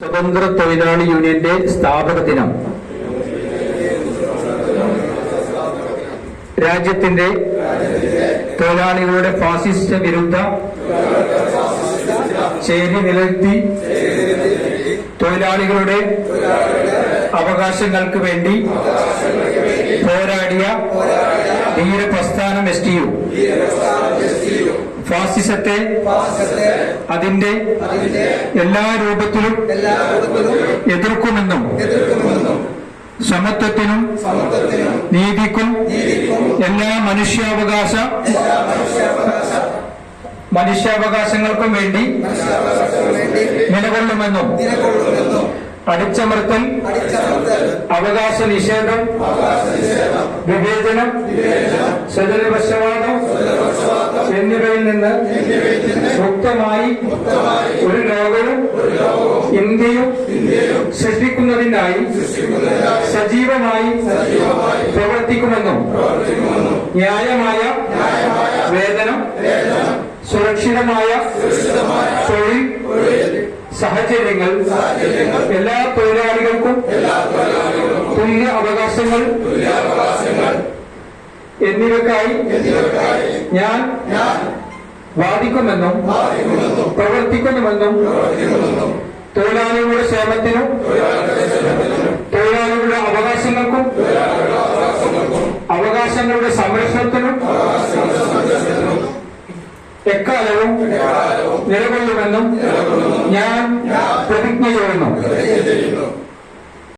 സ്വതന്ത്ര തൊഴിലാളി യൂണിയന്റെ സ്ഥാപക ദിനം രാജ്യത്തിന്റെ തൊഴിലാളികളുടെ ഫാസിസ്റ്റ് വിരുദ്ധ ചേരി നിലനിർത്തി തൊഴിലാളികളുടെ അവകാശങ്ങൾക്ക് വേണ്ടി പോരാടിയ ധീരപ്രസ്ഥാനം STU ഫാസിസത്തെ അതിന്റെ എല്ലാ രൂപത്തിലും എതിർക്കുമെന്നും സമത്വത്തിനും നീതിക്കും എല്ലാ മനുഷ്യാവകാശങ്ങൾക്കും വേണ്ടി നിലകൊള്ളുമെന്നും അടിച്ചമർത്തൽ, അവകാശ നിഷേധം, വിവേചനം, സ്വജനപക്ഷപാതം എന്നിവയിൽ നിന്ന് മുക്തമായി ഒരു ലോകവും ഇന്ത്യയും സൃഷ്ടിക്കുന്നതിനായി സജീവമായി പ്രവർത്തിക്കുമെന്നും ന്യായമായ വേതനം, സുരക്ഷിതമായ തൊഴിൽ സാഹചര്യങ്ങൾ, എല്ലാ തൊഴിലാളികൾക്കും തുല്യ അവകാശങ്ങൾ എന്നിവയ്ക്കായി ഞാൻ വാദിക്കുമെന്നും പ്രവർത്തിക്കുന്നുമെന്നും തൊഴിലാളികളുടെ ക്ഷേമത്തിനും തൊഴിലാളികളുടെ അവകാശങ്ങൾക്കും അവകാശങ്ങളുടെ സംരക്ഷണത്തിനും എക്കാലവും നിലകൊള്ളുമെന്നും ഞാൻ പ്രതിജ്ഞ ചെയ്യുന്നു.